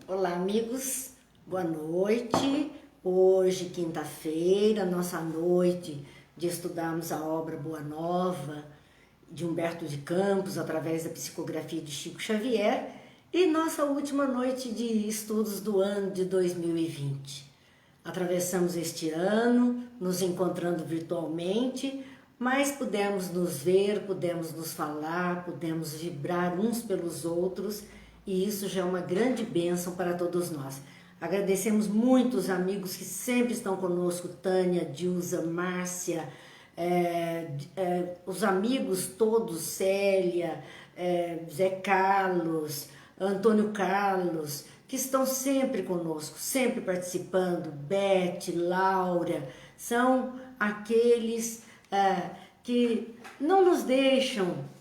Olá, amigos, boa noite. Hoje, quinta-feira, nossa noite de estudarmos a obra Boa Nova de Humberto de Campos através da psicografia de Chico Xavier e nossa última noite de estudos do ano de 2020. Atravessamos este ano, nos encontrando virtualmente, mas pudemos nos ver, pudemos nos falar, pudemos vibrar uns pelos outros e isso já é uma grande bênção para todos nós. Agradecemos muito os amigos que sempre estão conosco, Tânia, Dilza, Márcia, os amigos todos, Célia, Zé Carlos, Antônio Carlos, que estão sempre conosco, sempre participando, Beth, Laura, são aqueles que não nos deixam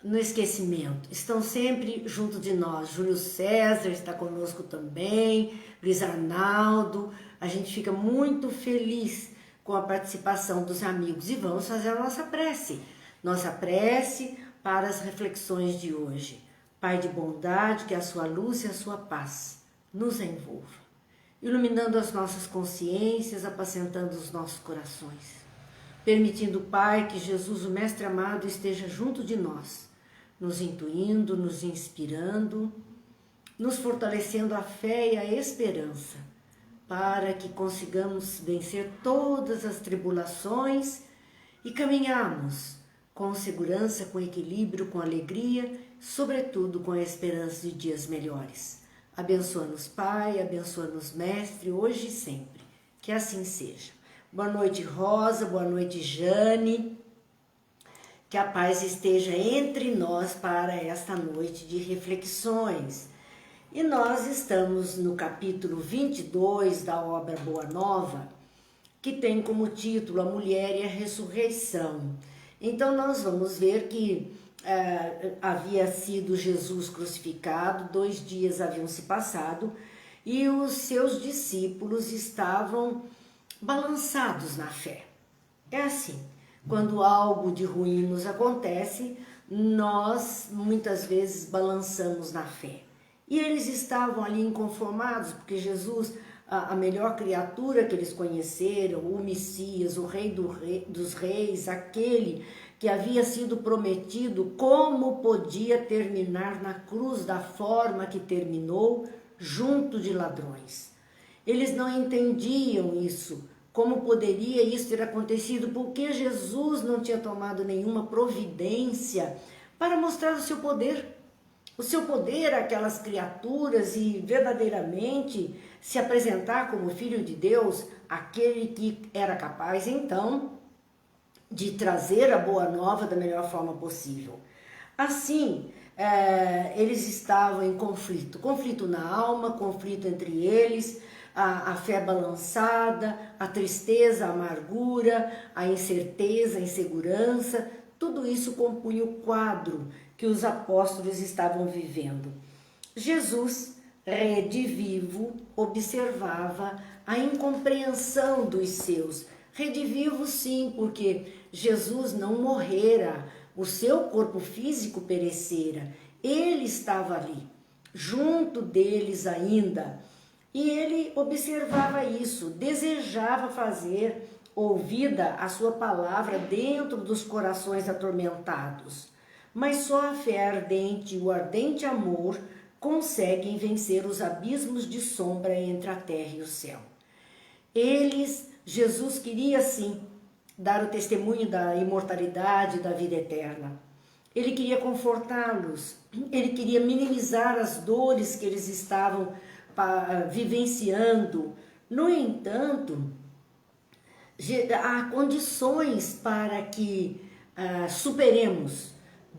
no esquecimento, estão sempre junto de nós. Júlio César está conosco também, Luiz Arnaldo, a gente fica muito feliz com a participação dos amigos e vamos fazer a nossa prece para as reflexões de hoje. Pai de bondade, que a sua luz e a sua paz nos envolva, iluminando as nossas consciências, apacentando os nossos corações, permitindo, Pai, que Jesus, o Mestre amado, esteja junto de nós, nos intuindo, nos inspirando, nos fortalecendo a fé e a esperança, para que consigamos vencer todas as tribulações e caminharmos com segurança, com equilíbrio, com alegria, sobretudo com a esperança de dias melhores. Abençoa-nos, Pai, abençoa-nos, Mestre, hoje e sempre. Que assim seja. Boa noite, Rosa, boa noite, Jane. Que a paz esteja entre nós para esta noite de reflexões. E nós estamos no capítulo 22 da obra Boa Nova, que tem como título A Mulher e a Ressurreição. Então nós vamos ver que havia sido Jesus crucificado, 2 dias haviam se passado e os seus discípulos estavam balançados na fé. É assim, quando algo de ruim nos acontece, nós muitas vezes balançamos na fé. E eles estavam ali inconformados, porque Jesus, a melhor criatura que eles conheceram, o Messias, o Rei dos Reis, aquele que havia sido prometido, como podia terminar na cruz da forma que terminou, junto de ladrões. Eles não entendiam isso, como poderia isso ter acontecido, porque Jesus não tinha tomado nenhuma providência para mostrar o seu poder àquelas criaturas e verdadeiramente se apresentar como Filho de Deus, aquele que era capaz então de trazer a boa nova da melhor forma possível. Assim, eles estavam em conflito na alma, conflito entre eles, a fé balançada, a tristeza, a amargura, a incerteza, a insegurança, tudo isso compunha o quadro que os apóstolos estavam vivendo. Jesus, redivivo, observava a incompreensão dos seus. Redivivo sim, porque Jesus não morrera, o seu corpo físico perecera, ele estava ali, junto deles ainda, e ele observava isso, desejava fazer ouvida a sua palavra dentro dos corações atormentados, mas só a fé ardente e o ardente amor conseguem vencer os abismos de sombra entre a terra e o céu. Jesus queria sim dar o testemunho da imortalidade, da vida eterna. Ele queria confortá-los, ele queria minimizar as dores que eles estavam vivenciando. No entanto, há condições para que superemos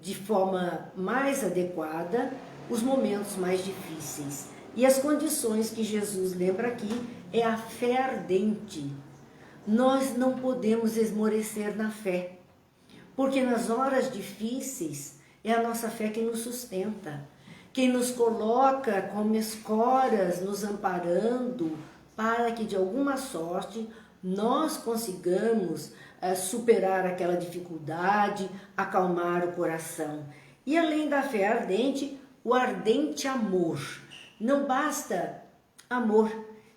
de forma mais adequada os momentos mais difíceis. E as condições que Jesus lembra aqui é a fé ardente. Nós não podemos esmorecer na fé, porque nas horas difíceis é a nossa fé que nos sustenta, quem nos coloca como escoras, nos amparando, para que de alguma sorte nós consigamos superar aquela dificuldade, acalmar o coração. E além da fé ardente, o ardente amor. Não basta amor,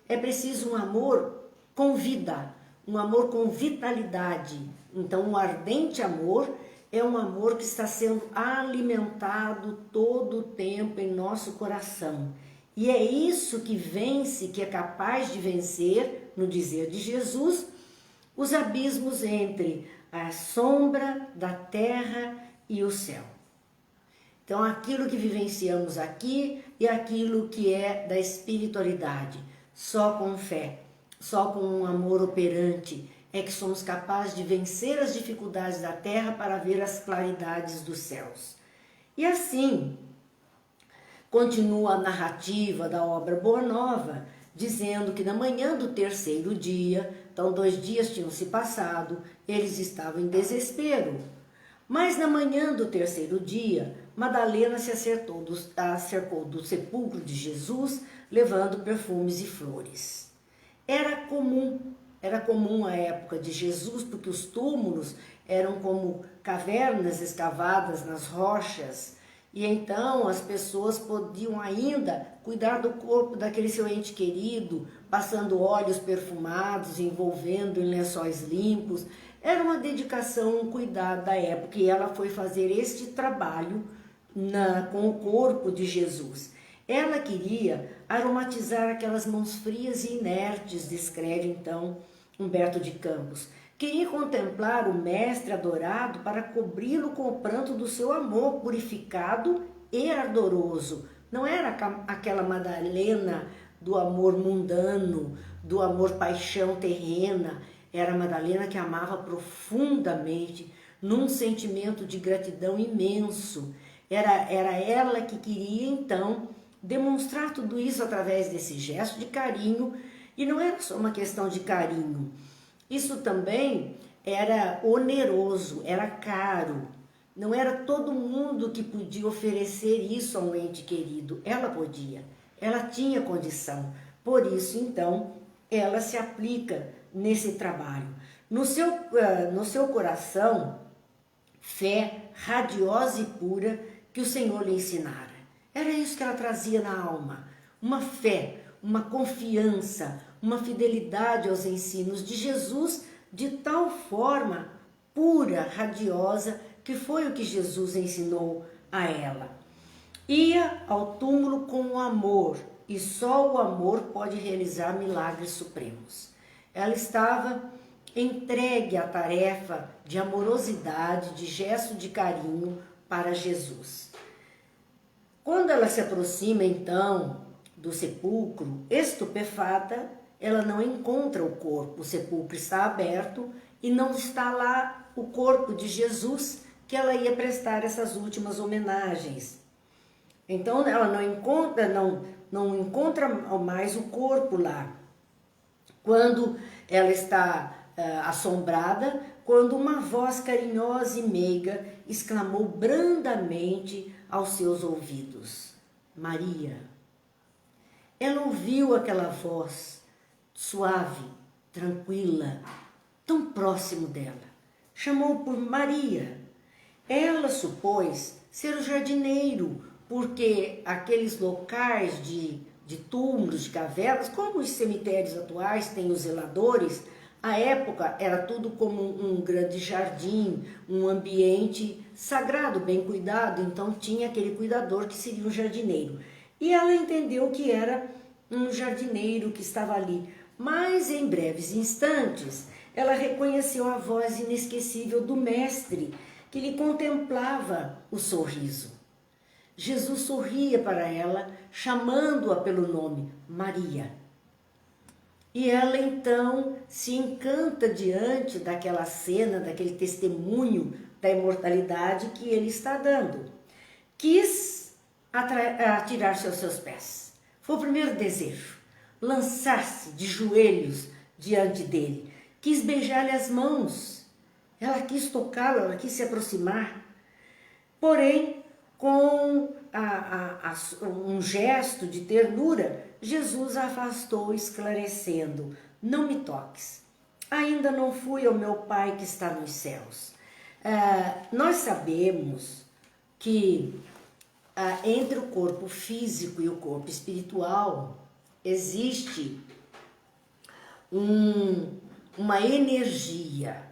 é preciso um amor com vida, um amor com vitalidade. Então, um ardente amor é um amor que está sendo alimentado todo o tempo em nosso coração. E é isso que vence, que é capaz de vencer, no dizer de Jesus, os abismos entre a sombra da terra e o céu. Então, aquilo que vivenciamos aqui e aquilo que é da espiritualidade, só com fé, só com um amor operante, é que somos capazes de vencer as dificuldades da terra para ver as claridades dos céus. E assim, continua a narrativa da obra Boa Nova, dizendo que na manhã do terceiro dia, então 2 dias tinham se passado, eles estavam em desespero. Mas na manhã do terceiro dia, Madalena se acercou do sepulcro de Jesus, levando perfumes e flores. Era comum a época de Jesus, porque os túmulos eram como cavernas escavadas nas rochas, e então as pessoas podiam ainda cuidar do corpo daquele seu ente querido, passando óleos perfumados, envolvendo em lençóis limpos. Era uma dedicação, um cuidado da época, e ela foi fazer este trabalho com o corpo de Jesus. Ela queria aromatizar aquelas mãos frias e inertes, descreve então Humberto de Campos. Queria contemplar o mestre adorado para cobri-lo com o pranto do seu amor purificado e ardoroso. Não era aquela Madalena do amor mundano, do amor paixão terrena. Era a Madalena que amava profundamente, num sentimento de gratidão imenso. Era ela que queria então demonstrar tudo isso através desse gesto de carinho. E não era só uma questão de carinho. Isso também era oneroso, era caro. Não era todo mundo que podia oferecer isso a um ente querido. Ela podia, ela tinha condição. Por isso, então, ela se aplica nesse trabalho. No seu coração, fé radiosa e pura que o Senhor lhe ensinara. Era isso que ela trazia na alma. Uma fé, uma confiança, uma fidelidade aos ensinos de Jesus, de tal forma pura, radiosa, que foi o que Jesus ensinou a ela. Ia ao túmulo com o amor, e só o amor pode realizar milagres supremos. Ela estava entregue à tarefa de amorosidade, de gesto de carinho para Jesus. Quando ela se aproxima, então, do sepulcro, estupefata, ela não encontra o corpo. O sepulcro está aberto e não está lá o corpo de Jesus que ela ia prestar essas últimas homenagens. Então ela não encontra mais o corpo lá. Quando ela está assombrada, quando uma voz carinhosa e meiga exclamou brandamente aos seus ouvidos: Maria. Ela ouviu aquela voz suave, tranquila, tão próximo dela. Chamou por Maria. Ela supôs ser o jardineiro, porque aqueles locais de túmulos, de cavernas, como os cemitérios atuais têm os zeladores, à época era tudo como um grande jardim, um ambiente sagrado, bem cuidado, então tinha aquele cuidador que seria um jardineiro. E ela entendeu que era um jardineiro que estava ali. Mas em breves instantes, ela reconheceu a voz inesquecível do mestre, que lhe contemplava o sorriso. Jesus sorria para ela, chamando-a pelo nome, Maria. E ela então se encanta diante daquela cena, daquele testemunho da imortalidade que ele está dando. Quis atirar-se aos seus pés. Foi o primeiro desejo, lançar-se de joelhos diante dele. Quis beijar-lhe as mãos, ela quis tocá-lo, ela quis se aproximar. Porém, com um gesto de ternura, Jesus a afastou, esclarecendo: não me toques, ainda não fui ao meu Pai que está nos céus. Nós sabemos que entre o corpo físico e o corpo espiritual existe uma energia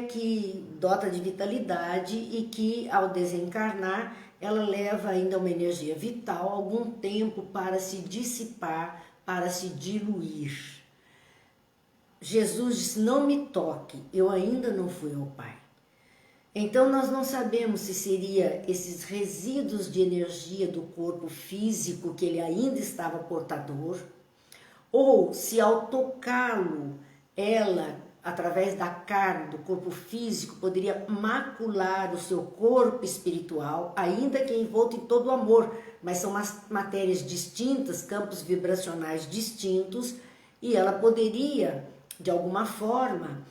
que dota de vitalidade e que, ao desencarnar, ela leva ainda uma energia vital algum tempo para se dissipar, para se diluir. Jesus disse: não me toque, eu ainda não fui ao Pai. Então nós não sabemos se seria esses resíduos de energia do corpo físico que ele ainda estava portador, ou se ao tocá-lo, ela, através da carne, do corpo físico, poderia macular o seu corpo espiritual, ainda que envolto em todo o amor, mas são matérias distintas, campos vibracionais distintos, e ela poderia, de alguma forma,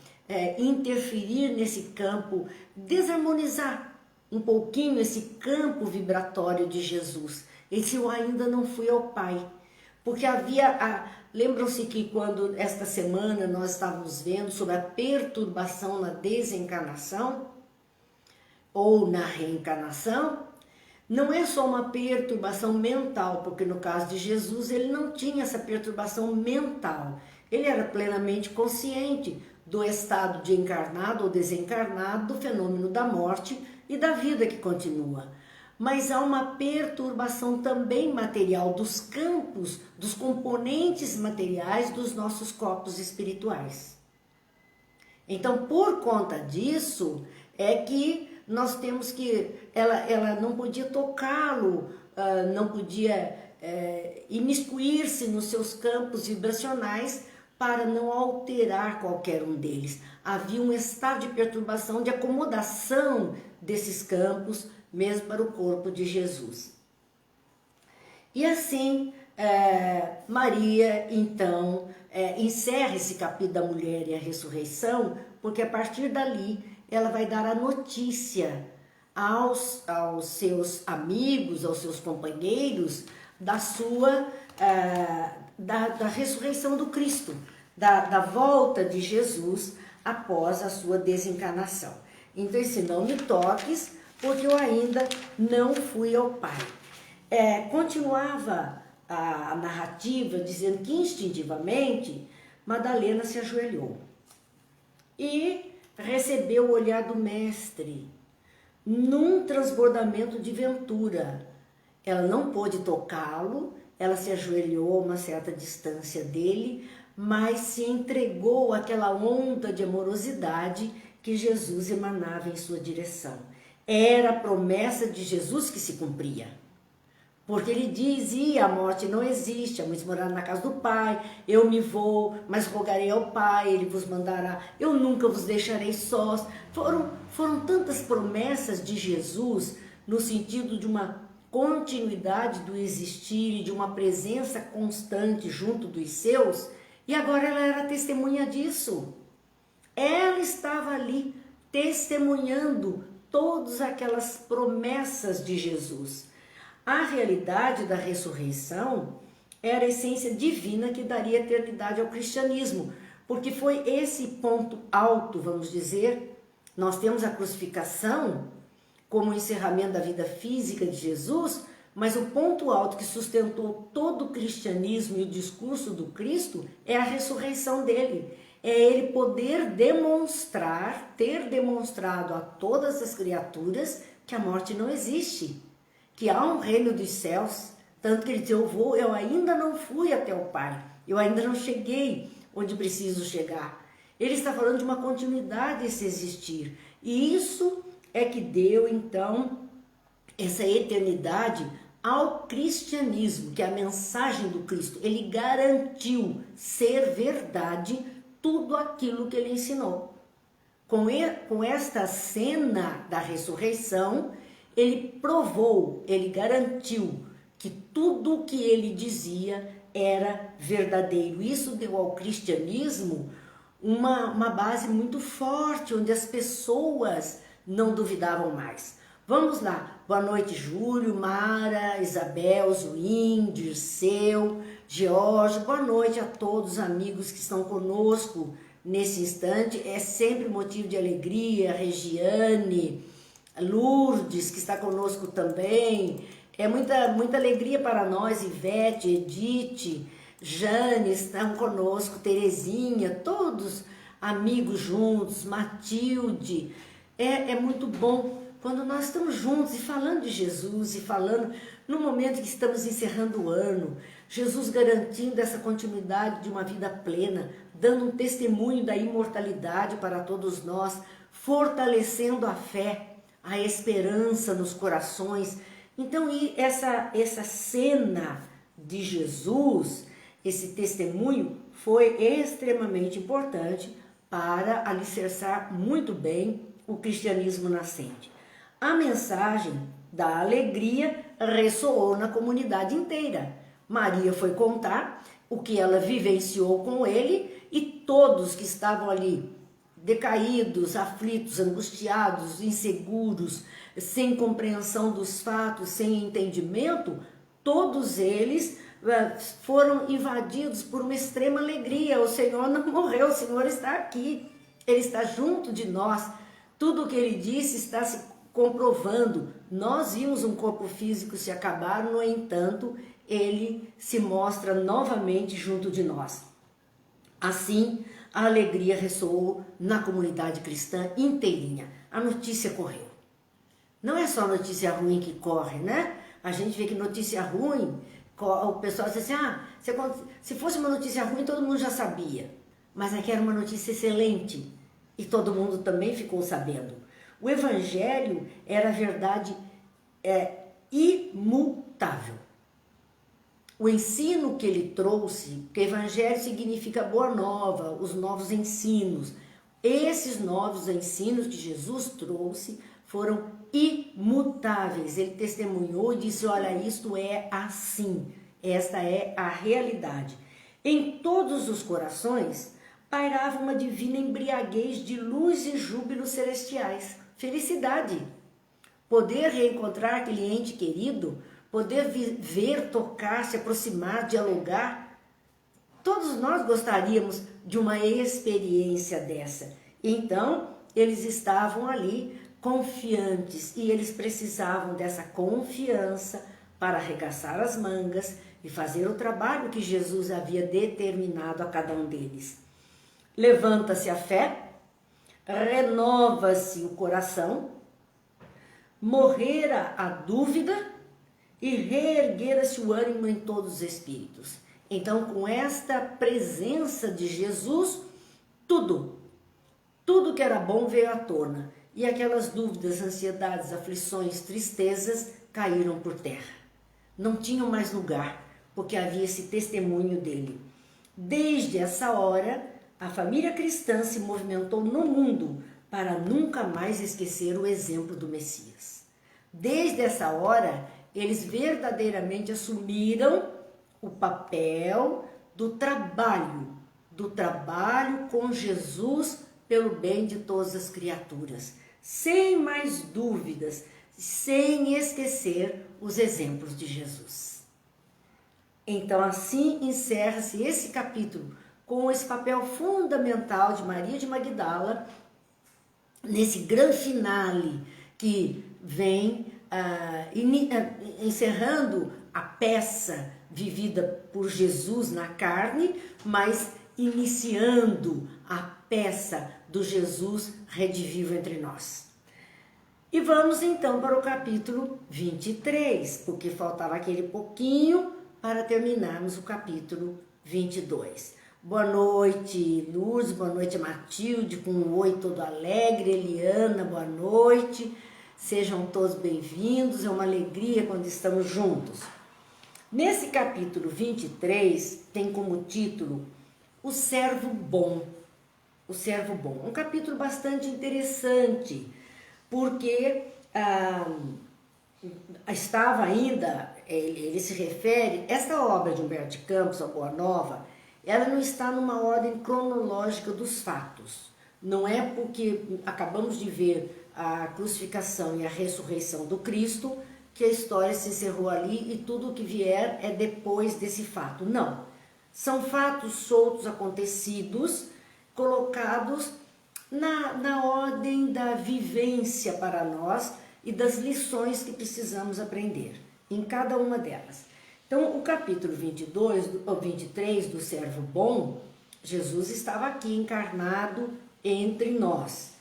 interferir nesse campo, desarmonizar um pouquinho esse campo vibratório de Jesus. Esse eu ainda não fui ao Pai. Porque lembram-se que quando esta semana nós estávamos vendo sobre a perturbação na desencarnação ou na reencarnação, não é só uma perturbação mental, porque no caso de Jesus ele não tinha essa perturbação mental. Ele era plenamente consciente do estado de encarnado ou desencarnado, do fenômeno da morte e da vida que continua. Mas há uma perturbação também material dos campos, dos componentes materiais dos nossos corpos espirituais. Então, por conta disso, é que nós temos que... Ela não podia tocá-lo, não podia imiscuir-se nos seus campos vibracionais para não alterar qualquer um deles. Havia um estado de perturbação, de acomodação desses campos, mesmo para o corpo de Jesus. E assim, Maria, então, encerra esse capítulo da mulher e a ressurreição, porque a partir dali ela vai dar a notícia aos seus amigos, aos seus companheiros, da ressurreição do Cristo, da volta de Jesus após a sua desencarnação. Então, esse não me toques, porque eu ainda não fui ao Pai. Continuava a narrativa dizendo que instintivamente Madalena se ajoelhou e recebeu o olhar do Mestre num transbordamento de ventura. Ela não pôde tocá-lo, ela se ajoelhou a uma certa distância dele, mas se entregou àquela onda de amorosidade que Jesus emanava em sua direção. Era a promessa de Jesus que se cumpria. Porque ele dizia: a morte não existe, a muitos morar na casa do Pai, eu me vou, mas rogarei ao Pai, ele vos mandará, eu nunca vos deixarei sós. Foram tantas promessas de Jesus no sentido de uma continuidade do existir e de uma presença constante junto dos seus, e agora ela era testemunha disso. Ela estava ali testemunhando todas aquelas promessas de Jesus. A realidade da ressurreição era a essência divina que daria eternidade ao cristianismo, porque foi esse ponto alto, vamos dizer. Nós temos a crucificação como o encerramento da vida física de Jesus, mas o ponto alto que sustentou todo o cristianismo e o discurso do Cristo é a ressurreição dele. É ele poder demonstrar, ter demonstrado a todas as criaturas que a morte não existe, que há um reino dos céus, tanto que ele diz: eu ainda não fui até o Pai, eu ainda não cheguei onde preciso chegar. Ele está falando de uma continuidade desse existir, e isso é que deu então essa eternidade ao cristianismo, que é a mensagem do Cristo. Ele garantiu ser verdade tudo aquilo que ele ensinou. Com esta cena da ressurreição, ele provou, ele garantiu que tudo o que ele dizia era verdadeiro. Isso deu ao cristianismo uma base muito forte, onde as pessoas não duvidavam mais. Vamos lá. Boa noite, Júlio, Mara, Isabel, Zuim, Dirceu, George. Boa noite a todos os amigos que estão conosco nesse instante. É sempre motivo de alegria. Regiane, Lourdes, que está conosco também. É muita alegria para nós, Ivete, Edith, Jane estão conosco, Terezinha, todos amigos juntos, Matilde. É muito bom quando nós estamos juntos e falando de Jesus e falando no momento que estamos encerrando o ano, Jesus garantindo essa continuidade de uma vida plena, dando um testemunho da imortalidade para todos nós, fortalecendo a fé, a esperança nos corações. Então, e essa cena de Jesus, esse testemunho, foi extremamente importante para alicerçar muito bem o cristianismo nascente. A mensagem da alegria ressoou na comunidade inteira. Maria foi contar o que ela vivenciou com ele e todos que estavam ali decaídos, aflitos, angustiados, inseguros, sem compreensão dos fatos, sem entendimento, todos eles foram invadidos por uma extrema alegria. O Senhor não morreu, o Senhor está aqui, Ele está junto de nós. Tudo o que Ele disse está se comprovando. Nós vimos um corpo físico se acabar, no entanto, Ele se mostra novamente junto de nós. Assim, a alegria ressoou na comunidade cristã inteirinha. A notícia correu. Não é só notícia ruim que corre, né? A gente vê que notícia ruim, o pessoal diz assim, se fosse uma notícia ruim, todo mundo já sabia. Mas aqui era uma notícia excelente e todo mundo também ficou sabendo. O Evangelho era a verdade imutável. O ensino que ele trouxe, porque Evangelho significa boa nova, os novos ensinos. Esses novos ensinos que Jesus trouxe foram imutáveis. Ele testemunhou e disse, olha, isto é assim, esta é a realidade. Em todos os corações pairava uma divina embriaguez de luz e júbilo celestiais. Felicidade. Poder reencontrar aquele ente querido, poder ver, tocar, se aproximar, dialogar. Todos nós gostaríamos de uma experiência dessa. Então, eles estavam ali confiantes e eles precisavam dessa confiança para arregaçar as mangas e fazer o trabalho que Jesus havia determinado a cada um deles. Levanta-se a fé, renova-se o coração, morrera a dúvida e reerguera-se o ânimo em todos os espíritos. Então, com esta presença de Jesus, tudo que era bom veio à tona. E aquelas dúvidas, ansiedades, aflições, tristezas caíram por terra. Não tinham mais lugar, porque havia esse testemunho dele. Desde essa hora, a família cristã se movimentou no mundo para nunca mais esquecer o exemplo do Messias. Desde essa hora, eles verdadeiramente assumiram o papel do trabalho com Jesus pelo bem de todas as criaturas, sem mais dúvidas, sem esquecer os exemplos de Jesus. Então, assim encerra-se esse capítulo com esse papel fundamental de Maria de Magdala, nesse grande finale que vem encerrando a peça vivida por Jesus na carne, mas iniciando a peça do Jesus redivivo entre nós. E vamos então para o capítulo 23, porque faltava aquele pouquinho para terminarmos o capítulo 22. Boa noite, Lourdes, boa noite, Matilde, com um oi todo alegre, Eliana, boa noite. Sejam todos bem-vindos, é uma alegria quando estamos juntos. Nesse capítulo 23 tem como título O Servo Bom. O Servo Bom. Um capítulo bastante interessante, porque estava ainda, ele se refere, esta obra de Humberto de Campos, a Boa Nova, ela não está numa ordem cronológica dos fatos. Não é porque acabamos de ver a crucificação e a ressurreição do Cristo que a história se encerrou ali e tudo o que vier é depois desse fato. Não. São fatos soltos, acontecidos, colocados na ordem da vivência para nós, e das lições que precisamos aprender em cada uma delas. Então, o capítulo 23 do servo bom, Jesus estava aqui encarnado entre nós.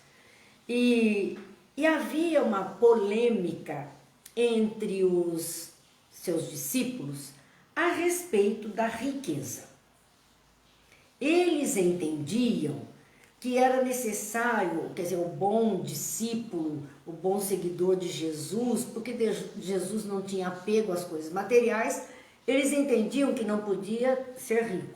E havia uma polêmica entre os seus discípulos a respeito da riqueza. Eles entendiam que era necessário, quer dizer, o bom discípulo, o bom seguidor de Jesus, porque Jesus não tinha apego às coisas materiais, eles entendiam que não podia ser rico,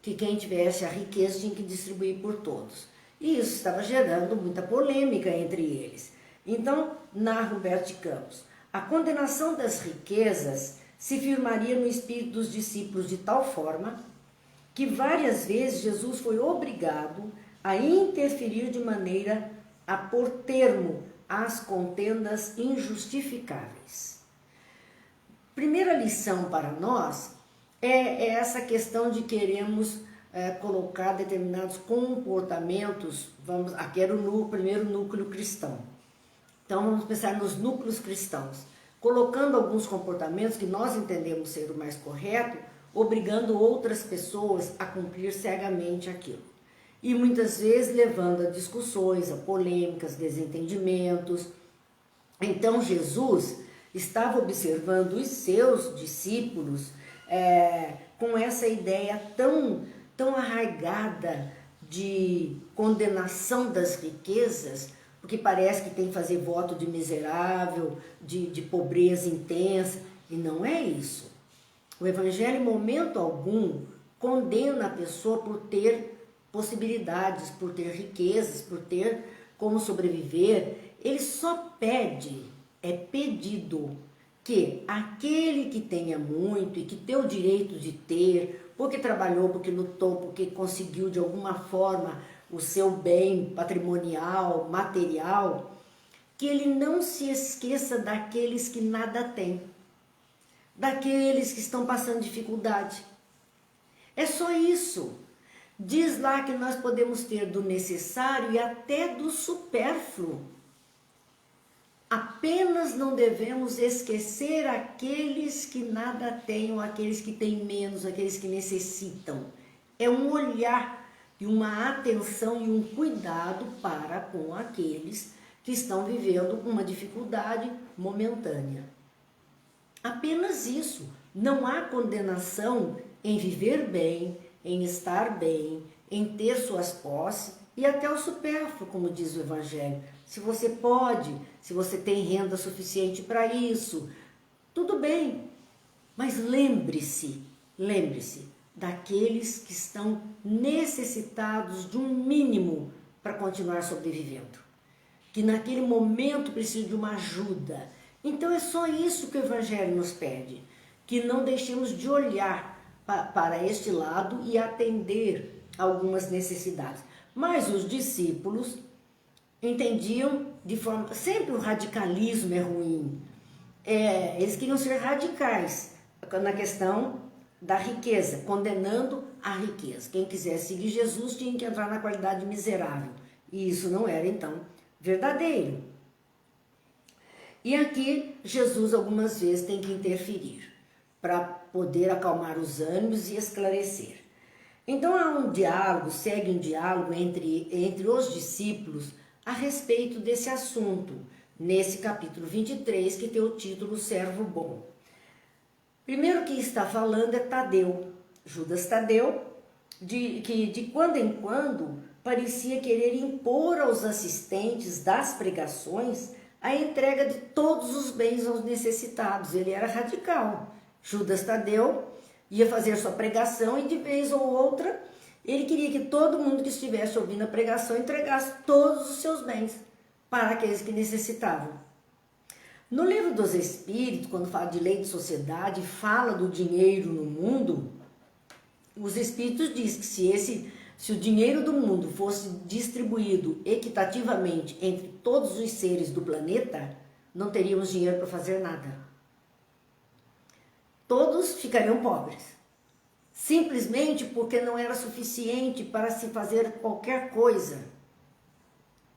que quem tivesse a riqueza tinha que distribuir por todos. E isso estava gerando muita polêmica entre eles. Então, narra Humberto de Campos, a condenação das riquezas se firmaria no espírito dos discípulos de tal forma que várias vezes Jesus foi obrigado a interferir de maneira a pôr termo às contendas injustificáveis. Primeira lição para nós é essa questão de queremos colocar determinados comportamentos, aqui era o primeiro núcleo cristão. Então vamos pensar nos núcleos cristãos, colocando alguns comportamentos que nós entendemos ser o mais correto, obrigando outras pessoas a cumprir cegamente aquilo. E muitas vezes levando a discussões, a polêmicas, desentendimentos. Então Jesus estava observando os seus discípulos com essa ideia tão arraigada de condenação das riquezas, porque parece que tem que fazer voto de miserável, de pobreza intensa, e não é isso. O Evangelho, em momento algum, condena a pessoa por ter possibilidades, por ter riquezas, por ter como sobreviver. Ele só pede, é pedido, que aquele que tenha muito e que tem o direito de ter, porque trabalhou, porque lutou, porque conseguiu de alguma forma o seu bem patrimonial, material, que ele não se esqueça daqueles que nada têm, daqueles que estão passando dificuldade. É só isso. Diz lá que nós podemos ter do necessário e até do supérfluo. Apenas não devemos esquecer aqueles que nada têm, ou aqueles que têm menos, aqueles que necessitam. É um olhar e uma atenção e um cuidado para com aqueles que estão vivendo uma dificuldade momentânea. Apenas isso. Não há condenação em viver bem, em estar bem, em ter suas posses e até o supérfluo, como diz o Evangelho. Se você pode, se você tem renda suficiente para isso, tudo bem. Mas lembre-se daqueles que estão necessitados de um mínimo para continuar sobrevivendo, que naquele momento precisam de uma ajuda. Então é só isso que o Evangelho nos pede, que não deixemos de olhar para este lado e atender algumas necessidades. Mas os discípulos entendiam de forma... Sempre o radicalismo é ruim. Eles queriam ser radicais na questão da riqueza, condenando a riqueza. Quem quisesse seguir Jesus tinha que entrar na qualidade miserável. E isso não era, então, verdadeiro. E aqui, Jesus algumas vezes tem que interferir para poder acalmar os ânimos e esclarecer. Então há um diálogo, segue um diálogo entre os discípulos a respeito desse assunto, nesse capítulo 23, que tem o título Servo Bom. Primeiro que está falando é Tadeu, Judas Tadeu, que de quando em quando parecia querer impor aos assistentes das pregações a entrega de todos os bens aos necessitados. Ele era radical. Judas Tadeu ia fazer sua pregação e de vez ou outra ele queria que todo mundo que estivesse ouvindo a pregação entregasse todos os seus bens para aqueles que necessitavam. No livro dos Espíritos, quando fala de lei de sociedade, fala do dinheiro no mundo, os Espíritos dizem que se o dinheiro do mundo fosse distribuído equitativamente entre todos os seres do planeta, não teríamos dinheiro para fazer nada. Todos ficariam pobres, simplesmente porque não era suficiente para se fazer qualquer coisa.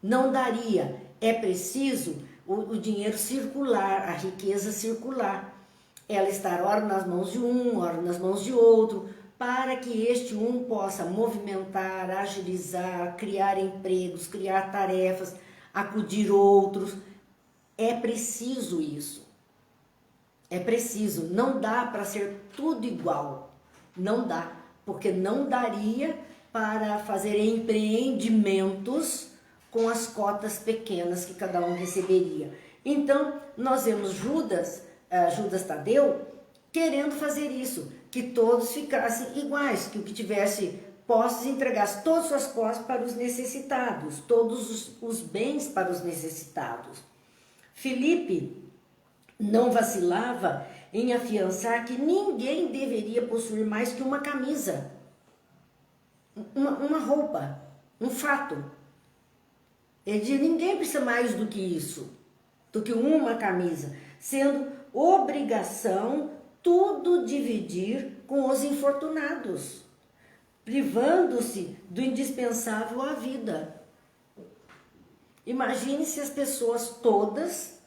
Não daria. É preciso o dinheiro circular, a riqueza circular. Ela estar ora nas mãos de um, ora nas mãos de outro, para que este um possa movimentar, agilizar, criar empregos, criar tarefas, acudir outros. É preciso isso. É preciso. Não dá para ser tudo igual. Não dá. Porque não daria para fazer empreendimentos com as cotas pequenas que cada um receberia. Então, nós vemos Judas Tadeu, querendo fazer isso, que todos ficassem iguais, que o que tivesse posses entregasse todas suas posses para os necessitados, todos os bens para os necessitados. Filipe não vacilava em afiançar que ninguém deveria possuir mais que uma camisa, uma roupa, um fato. Ele dizia, ninguém precisa mais do que isso, do que uma camisa, sendo obrigação tudo dividir com os infortunados, privando-se do indispensável à vida. Imagine se as pessoas todas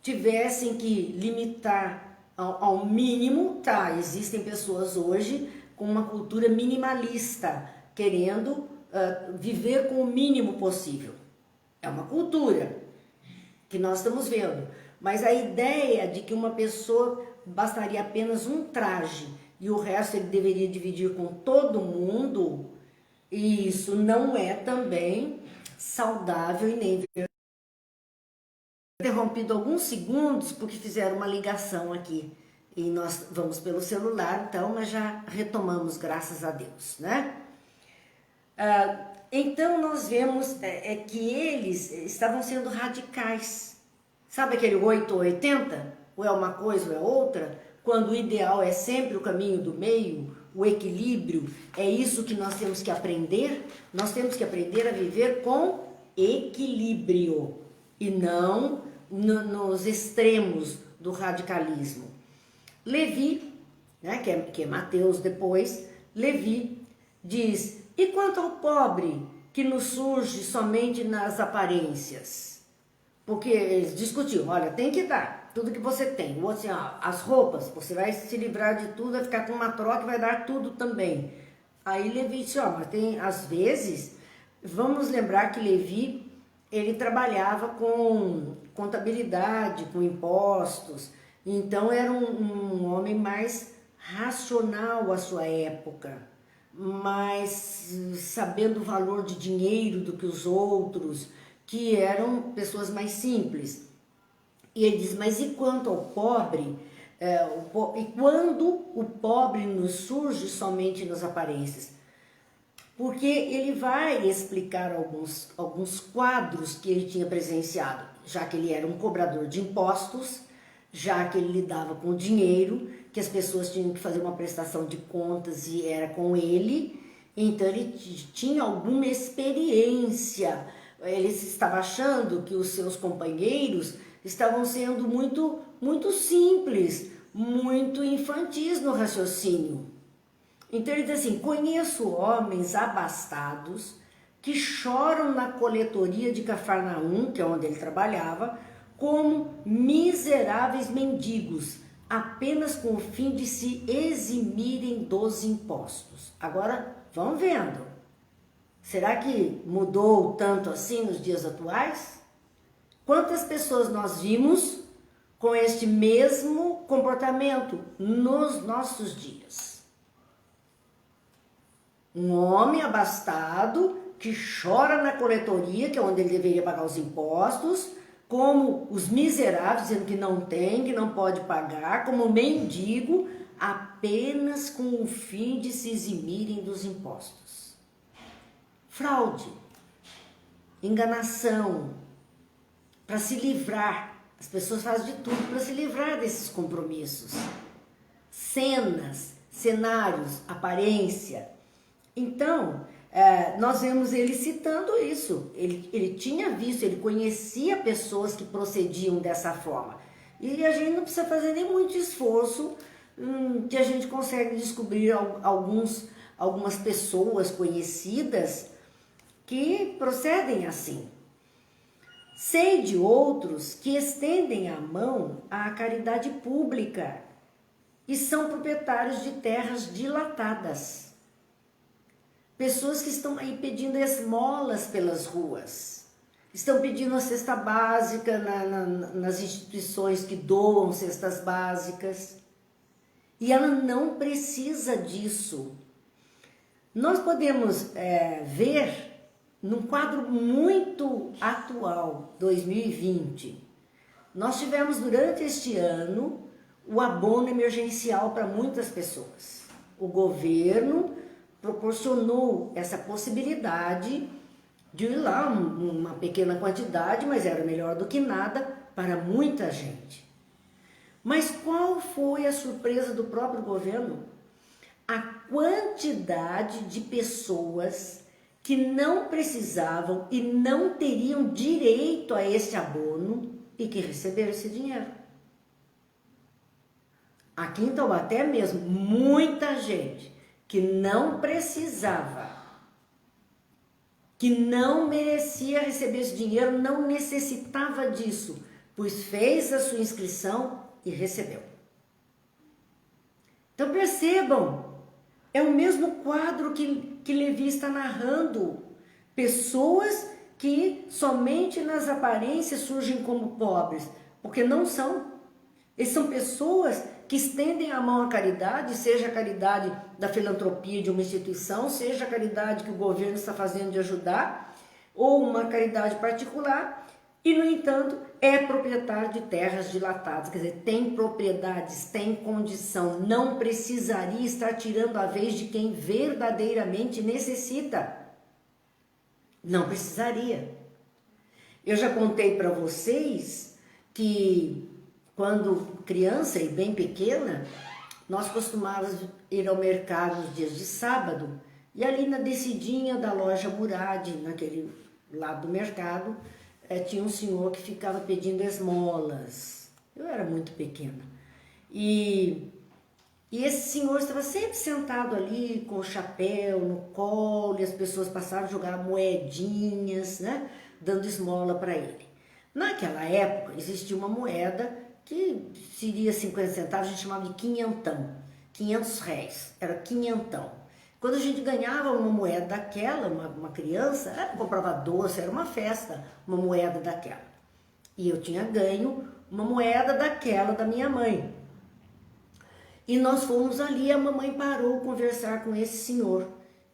tivessem que limitar ao mínimo, tá? Existem pessoas hoje com uma cultura minimalista, querendo viver com o mínimo possível. É uma cultura que nós estamos vendo. Mas a ideia de que uma pessoa bastaria apenas um traje e o resto ele deveria dividir com todo mundo, e isso não é também saudável e nem verdadeiro. Interrompido alguns segundos porque fizeram uma ligação aqui e nós vamos pelo celular, então, mas já retomamos, graças a Deus, né? Então nós vemos que eles estavam sendo radicais. Sabe aquele 8 ou 80? Ou é uma coisa ou é outra? Quando o ideal é sempre o caminho do meio, o equilíbrio, é isso que nós temos que aprender. Nós temos que aprender a viver com equilíbrio e não nos extremos do radicalismo. Levi, né, que é Mateus depois, Levi diz, e quanto ao pobre que nos surge somente nas aparências? Porque eles discutiam, olha, tem que dar tudo que você tem. O outro assim, ó, as roupas, você vai se livrar de tudo, vai ficar com uma troca e vai dar tudo também. Aí Levi disse, ó, mas tem, às vezes, vamos lembrar que Levi, ele trabalhava com contabilidade, com impostos, então era um homem mais racional à sua época, mais sabendo o valor de dinheiro do que os outros, que eram pessoas mais simples. E ele diz, mas e quanto ao pobre, e quando o pobre nos surge somente nas aparências? Porque ele vai explicar alguns quadros que ele tinha presenciado, já que ele era um cobrador de impostos, já que ele lidava com dinheiro, que as pessoas tinham que fazer uma prestação de contas e era com ele, então ele tinha alguma experiência. Ele estava achando que os seus companheiros estavam sendo muito simples, muito infantis no raciocínio. Então ele diz assim, conheço homens abastados que choram na coletoria de Cafarnaum, que é onde ele trabalhava, como miseráveis mendigos, apenas com o fim de se eximirem dos impostos. Agora, vamos vendo. Será que mudou tanto assim nos dias atuais? Quantas pessoas nós vimos com este mesmo comportamento nos nossos dias? Um homem abastado que chora na coletoria, que é onde ele deveria pagar os impostos, como os miseráveis, dizendo que não tem, que não pode pagar, como mendigo, apenas com o fim de se eximirem dos impostos. Fraude, enganação, para se livrar. As pessoas fazem de tudo para se livrar desses compromissos. Cenas, cenários, aparência. Então, nós vemos ele citando isso. Ele tinha visto, ele conhecia pessoas que procediam dessa forma. E a gente não precisa fazer nem muito esforço, que a gente consegue descobrir algumas pessoas conhecidas que procedem assim. Sei de outros que estendem a mão à caridade pública e são proprietários de terras dilatadas. Pessoas que estão aí pedindo esmolas pelas ruas, estão pedindo a cesta básica nas instituições que doam cestas básicas. E ela não precisa disso. Nós podemos ver num quadro muito atual, 2020, nós tivemos durante este ano o abono emergencial para muitas pessoas. O governo proporcionou essa possibilidade de ir lá uma pequena quantidade, mas era melhor do que nada para muita gente. Mas qual foi a surpresa do próprio governo? A quantidade de pessoas que não precisavam e não teriam direito a esse abono e que receberam esse dinheiro. Aqui em Taubaté mesmo, muita gente que não precisava, que não merecia receber esse dinheiro, não necessitava disso, pois fez a sua inscrição e recebeu. Então percebam, é o mesmo quadro que Levi está narrando. Pessoas que somente nas aparências surgem como pobres, porque não são. Eles são pessoas que estendem a mão à caridade, seja a caridade da filantropia de uma instituição, seja a caridade que o governo está fazendo de ajudar, ou uma caridade particular, e, no entanto, é proprietário de terras dilatadas, quer dizer, tem propriedades, tem condição, não precisaria estar tirando a vez de quem verdadeiramente necessita. Não precisaria. Eu já contei para vocês que, quando criança e bem pequena, nós costumávamos ir ao mercado nos dias de sábado, e ali na descidinha da loja Murad, naquele lado do mercado, tinha um senhor que ficava pedindo esmolas. Eu era muito pequena. E esse senhor estava sempre sentado ali com o chapéu no colo, e as pessoas passavam a jogar moedinhas, né, dando esmola para ele. Naquela época existia uma moeda que seria 50 centavos, a gente chamava de quinhentão, 500 réis, era quinhentão. Quando a gente ganhava uma moeda daquela, uma criança, comprava doce, era uma festa, uma moeda daquela. E eu tinha ganho uma moeda daquela da minha mãe. E nós fomos ali, a mamãe parou conversar com esse senhor.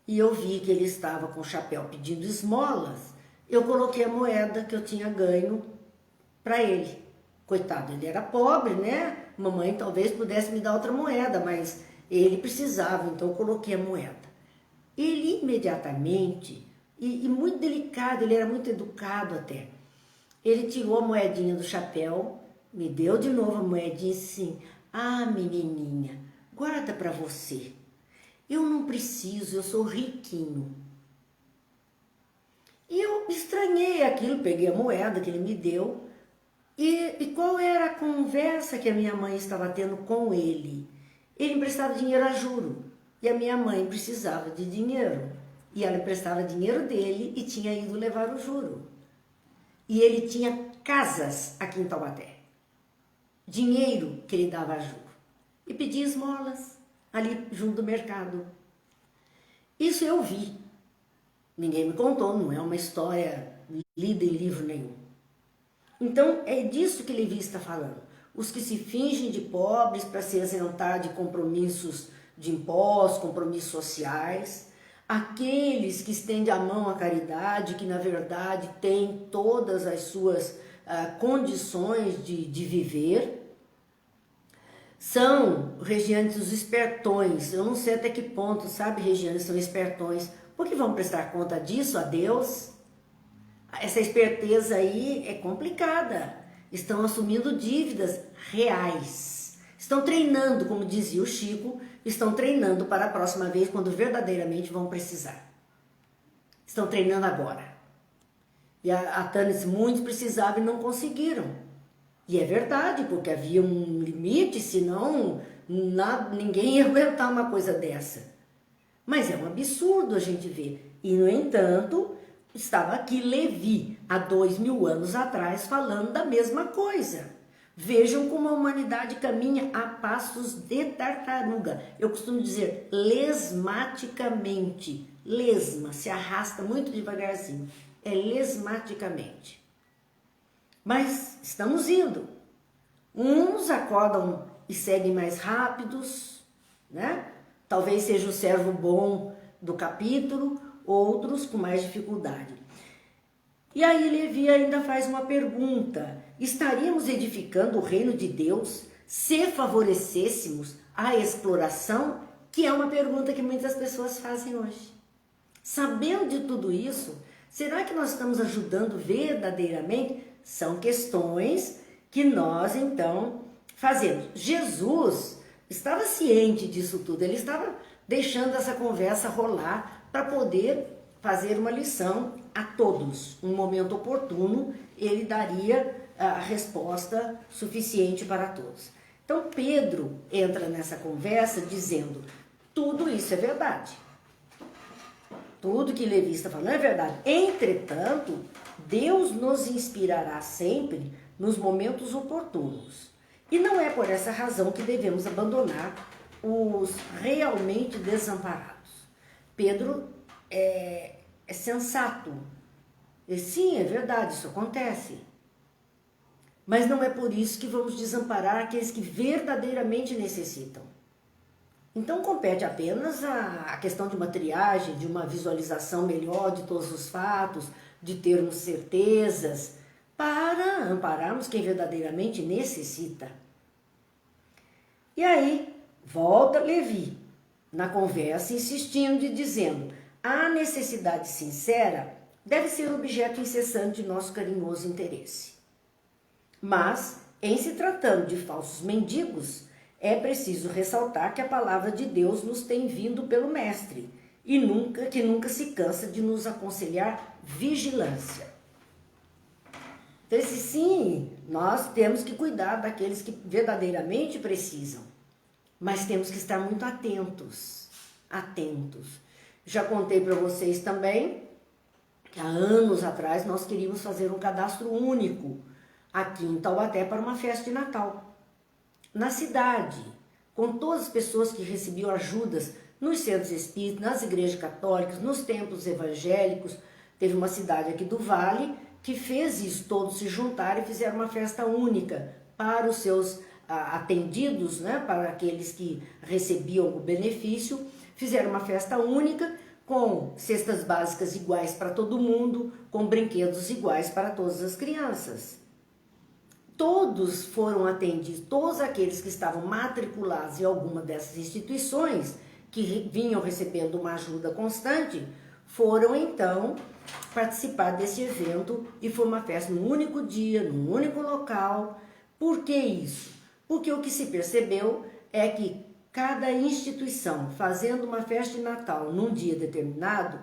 E eu vi que ele estava com o chapéu pedindo esmolas. Eu coloquei a moeda que eu tinha ganho para ele. Coitado, ele era pobre, né? Mamãe talvez pudesse me dar outra moeda, mas ele precisava, então eu coloquei a moeda. Ele imediatamente, e muito delicado, ele era muito educado até, ele tirou a moedinha do chapéu, me deu de novo a moedinha e disse assim: ah, menininha, guarda para você. Eu não preciso, eu sou riquinho. E eu estranhei aquilo, peguei a moeda que ele me deu. E qual era a conversa que a minha mãe estava tendo com ele? Ele emprestava dinheiro a juro e a minha mãe precisava de dinheiro. E ela emprestava dinheiro dele e tinha ido levar o juro. E ele tinha casas aqui em Taubaté. Dinheiro que ele dava a juro. E pedia esmolas ali junto do mercado. Isso eu vi. Ninguém me contou, não é uma história lida em livro nenhum. Então, é disso que Levi está falando. Os que se fingem de pobres para se isentar de compromissos de impostos, compromissos sociais, aqueles que estendem a mão à caridade, que na verdade têm todas as suas condições de viver, são, Regiane, os espertões. Eu não sei até que ponto, sabe, Regiane, são espertões, porque vão prestar conta disso a Deus. Essa esperteza aí é complicada. Estão assumindo dívidas reais. Estão treinando, como dizia o Chico, estão treinando para a próxima vez, quando verdadeiramente vão precisar. Estão treinando agora. E a Tânia disse, muitos precisavam e não conseguiram. E é verdade, porque havia um limite, senão ninguém ia aguentar uma coisa dessa. Mas é um absurdo a gente ver. E, no entanto, estava aqui Levi, há 2000 anos atrás, falando da mesma coisa. Vejam como a humanidade caminha a passos de tartaruga. Eu costumo dizer lesmaticamente. Lesma, se arrasta muito devagarzinho. É lesmaticamente. Mas estamos indo. Uns acordam e seguem mais rápidos, né? Talvez seja o servo bom do capítulo, outros com mais dificuldade. E aí Levi ainda faz uma pergunta: estaríamos edificando o reino de Deus se favorecêssemos a exploração? Que é uma pergunta que muitas pessoas fazem hoje. Sabendo de tudo isso, será que nós estamos ajudando verdadeiramente? São questões que nós então fazemos. Jesus estava ciente disso tudo, ele estava deixando essa conversa rolar para poder fazer uma lição a todos. Um momento oportuno, ele daria a resposta suficiente para todos. Então Pedro entra nessa conversa dizendo: tudo isso é verdade. Tudo que Levi está falando é verdade. Entretanto, Deus nos inspirará sempre nos momentos oportunos. E não é por essa razão que devemos abandonar os realmente desamparados. Pedro é sensato. E sim, é verdade, isso acontece. Mas não é por isso que vamos desamparar aqueles que verdadeiramente necessitam. Então compete apenas a questão de uma triagem, de uma visualização melhor de todos os fatos, de termos certezas, para ampararmos quem verdadeiramente necessita. E aí, volta Levi na conversa, insistindo e dizendo: a necessidade sincera deve ser objeto incessante de nosso carinhoso interesse. Mas, em se tratando de falsos mendigos, é preciso ressaltar que a palavra de Deus nos tem vindo pelo Mestre e que nunca se cansa de nos aconselhar vigilância. Então, sim, nós temos que cuidar daqueles que verdadeiramente precisam, mas temos que estar muito atentos, atentos. Já contei para vocês também que há anos atrás nós queríamos fazer um cadastro único aqui em Taubaté para uma festa de Natal. Na cidade, com todas as pessoas que recebiam ajudas nos centros espíritas, nas igrejas católicas, nos templos evangélicos. Teve uma cidade aqui do Vale que fez isso, todos se juntaram e fizeram uma festa única para os seus atendidos, né, para aqueles que recebiam o benefício. Fizeram uma festa única com cestas básicas iguais para todo mundo, com brinquedos iguais para todas as crianças. Todos foram atendidos, todos aqueles que estavam matriculados em alguma dessas instituições, que vinham recebendo uma ajuda constante, foram então participar desse evento e foi uma festa num único dia, num único local. Por que isso? Porque o que se percebeu é que cada instituição fazendo uma festa de Natal num dia determinado,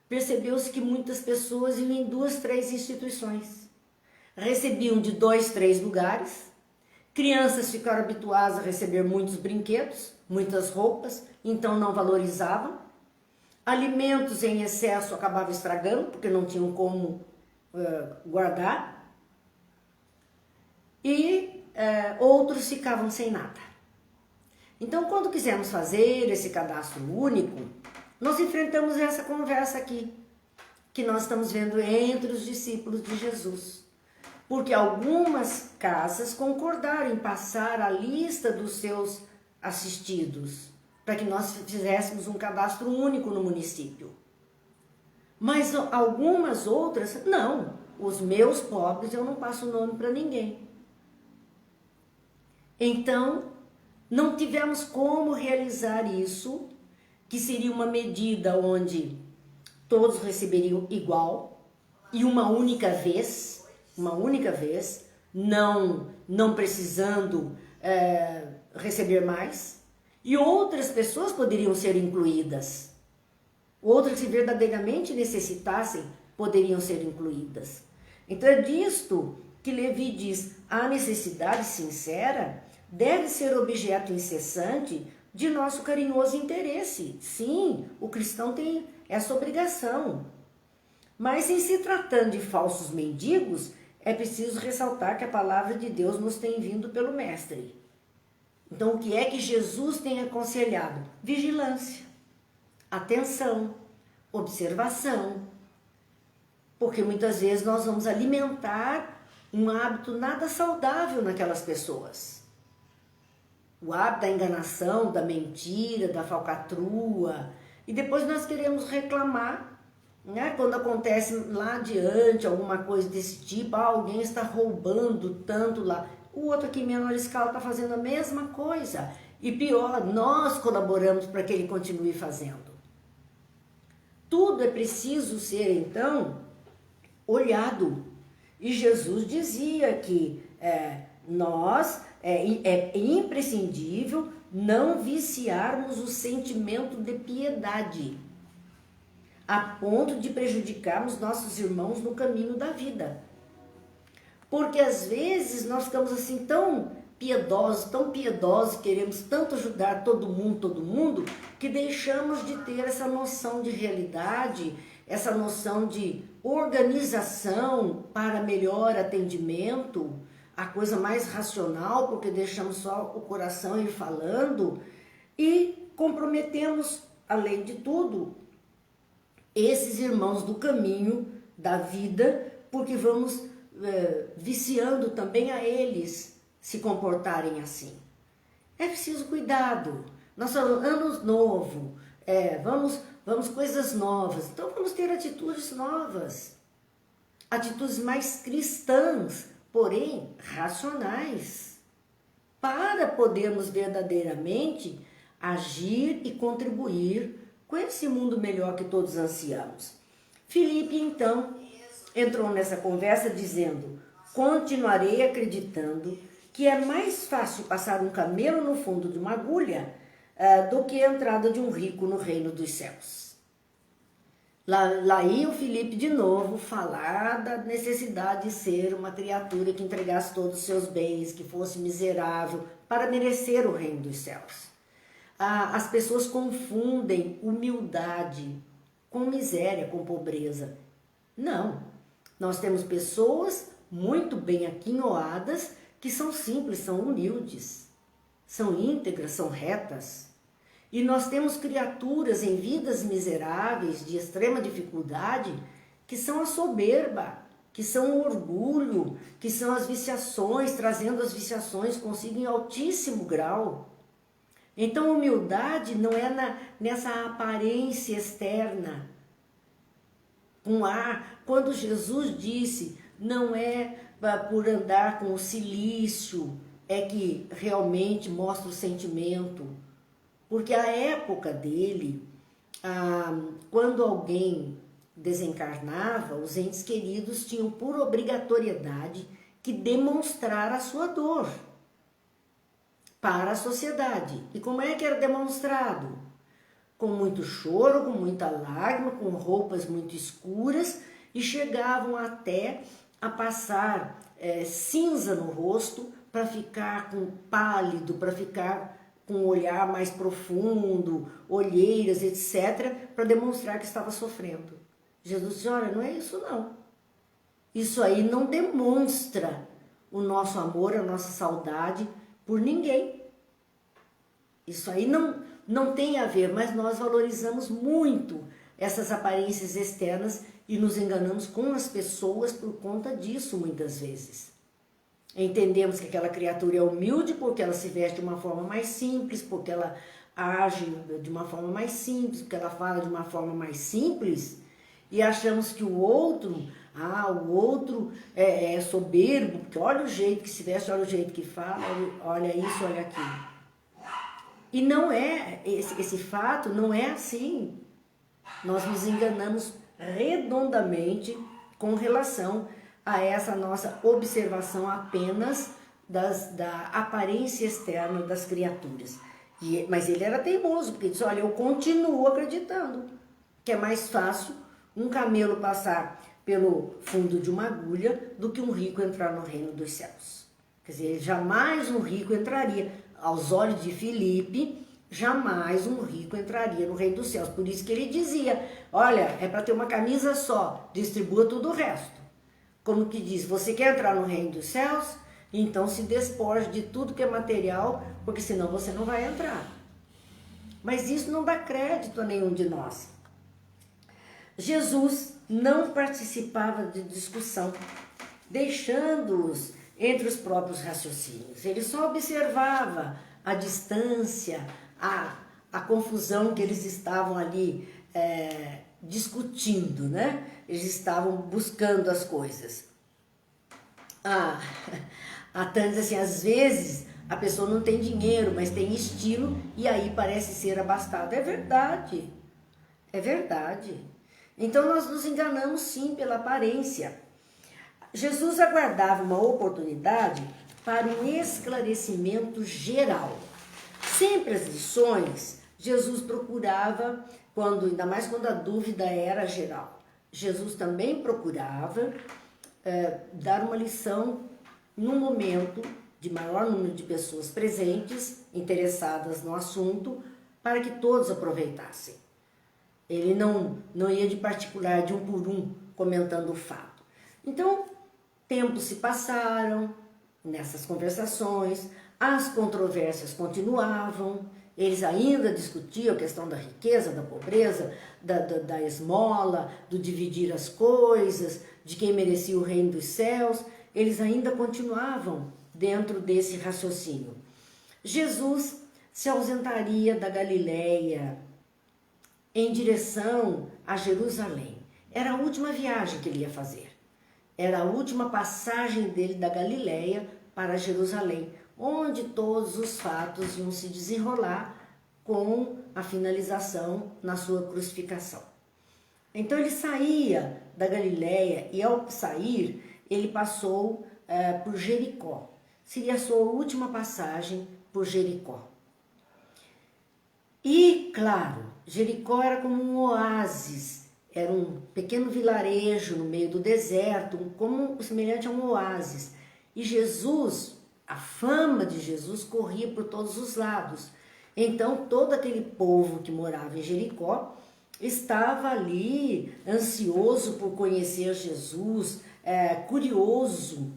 percebeu-se que muitas pessoas iam em 2, 3 instituições. Recebiam de 2, 3 lugares, crianças ficaram habituadas a receber muitos brinquedos, muitas roupas, então não valorizavam. Alimentos em excesso acabavam estragando, porque não tinham como guardar. E outros ficavam sem nada. Então, quando quisermos fazer esse cadastro único, nós enfrentamos essa conversa aqui, que nós estamos vendo entre os discípulos de Jesus. Porque algumas casas concordaram em passar a lista dos seus assistidos, para que nós fizéssemos um cadastro único no município. Mas algumas outras, não. Os meus pobres eu não passo o nome para ninguém. Então, não tivemos como realizar isso, que seria uma medida onde todos receberiam igual e uma única vez, não precisando receber mais, e outras pessoas poderiam ser incluídas, outras que verdadeiramente necessitassem poderiam ser incluídas. Então é disto que Levi diz: a necessidade sincera deve ser objeto incessante de nosso carinhoso interesse. Sim, o cristão tem essa obrigação. Mas em se tratando de falsos mendigos, é preciso ressaltar que a palavra de Deus nos tem vindo pelo Mestre. Então, o que é que Jesus tem aconselhado? Vigilância, atenção, observação. Porque muitas vezes nós vamos alimentar um hábito nada saudável naquelas pessoas. O hábito da enganação, da mentira, da falcatrua. E depois nós queremos reclamar, né? Quando acontece lá adiante alguma coisa desse tipo, alguém está roubando tanto lá. O outro aqui em menor escala está fazendo a mesma coisa. E pior, nós colaboramos para que ele continue fazendo. Tudo é preciso ser, então, olhado. E Jesus dizia que é imprescindível não viciarmos o sentimento de piedade, a ponto de prejudicarmos nossos irmãos no caminho da vida. Porque às vezes nós ficamos assim tão piedosos, queremos tanto ajudar todo mundo, que deixamos de ter essa noção de realidade, essa noção de organização para melhor atendimento, a coisa mais racional, porque deixamos só o coração ir falando e comprometemos, além de tudo, esses irmãos do caminho da vida, porque vamos viciando também a eles se comportarem assim. É preciso cuidado. Nosso ano novo, vamos coisas novas. Então vamos ter atitudes novas, atitudes mais cristãs, porém racionais, para podermos verdadeiramente agir e contribuir com esse mundo melhor que todos ansiamos. Filipe, então, entrou nessa conversa dizendo: continuarei acreditando que é mais fácil passar um camelo no fundo de uma agulha do que a entrada de um rico no reino dos céus. Lá ia o Filipe de novo falar da necessidade de ser uma criatura que entregasse todos os seus bens, que fosse miserável para merecer o reino dos céus. As pessoas confundem humildade com miséria, com pobreza. Não, nós temos pessoas muito bem aquinhoadas que são simples, são humildes, são íntegras, são retas. E nós temos criaturas em vidas miseráveis, de extrema dificuldade, que são a soberba, que são o orgulho, que são as viciações, trazendo as viciações consigo em altíssimo grau. Então, humildade não é nessa aparência externa. Quando Jesus disse, não é por andar com o cilício, é que realmente mostra o sentimento. Porque a época dele, quando alguém desencarnava, os entes queridos tinham por obrigatoriedade que demonstrar a sua dor para a sociedade. E como é que era demonstrado? Com muito choro, com muita lágrima, com roupas muito escuras, e chegavam até a passar cinza no rosto para ficar com pálido, para ficar com um olhar mais profundo, olheiras, etc., para demonstrar que estava sofrendo. Jesus disse: olha, não é isso não. Isso aí não demonstra o nosso amor, a nossa saudade por ninguém. Isso aí não tem a ver, mas nós valorizamos muito essas aparências externas e nos enganamos com as pessoas por conta disso muitas vezes. Entendemos que aquela criatura é humilde porque ela se veste de uma forma mais simples, porque ela age de uma forma mais simples, porque ela fala de uma forma mais simples, e achamos que o outro é soberbo, porque olha o jeito que se veste, olha o jeito que fala, olha isso, olha aquilo. E não é, esse fato não é assim. Nós nos enganamos redondamente com relação a essa nossa observação apenas da aparência externa das criaturas. Mas ele era teimoso, porque disse: olha, eu continuo acreditando que é mais fácil um camelo passar pelo fundo de uma agulha do que um rico entrar no reino dos céus. Quer dizer, jamais um rico entraria. Aos olhos de Filipe, jamais um rico entraria no reino dos céus. Por isso que ele dizia, olha, é para ter uma camisa só, distribua tudo o resto. Como que diz, você quer entrar no reino dos céus? Então se despoje de tudo que é material, porque senão você não vai entrar. Mas isso não dá crédito a nenhum de nós. Jesus não participava de discussão, deixando-os entre os próprios raciocínios. Ele só observava a distância, a confusão que eles estavam ali discutindo, né? Eles estavam buscando as coisas. A Tânia diz assim, às vezes a pessoa não tem dinheiro, mas tem estilo e aí parece ser abastada. É verdade, é verdade. Então nós nos enganamos sim pela aparência. Jesus aguardava uma oportunidade para um esclarecimento geral. Sempre as lições, Jesus procurava, ainda mais quando a dúvida era geral. Jesus também procurava dar uma lição num momento de maior número de pessoas presentes, interessadas no assunto, para que todos aproveitassem. Ele não ia de particular, de um por um, comentando o fato. Então, tempos se passaram nessas conversações, as controvérsias continuavam, eles ainda discutiam a questão da riqueza, da pobreza, da esmola, do dividir as coisas, de quem merecia o reino dos céus. Eles ainda continuavam dentro desse raciocínio. Jesus se ausentaria da Galileia em direção a Jerusalém. Era a última viagem que ele ia fazer. Era a última passagem dele da Galileia para Jerusalém, onde todos os fatos iam se desenrolar com a finalização na sua crucificação. Então ele saía da Galileia e ao sair ele passou por Jericó. Seria a sua última passagem por Jericó. E, claro, Jericó era como um oásis, era um pequeno vilarejo no meio do deserto, como semelhante a um oásis. E Jesus, a fama de Jesus corria por todos os lados. Então, todo aquele povo que morava em Jericó estava ali ansioso por conhecer Jesus, curioso.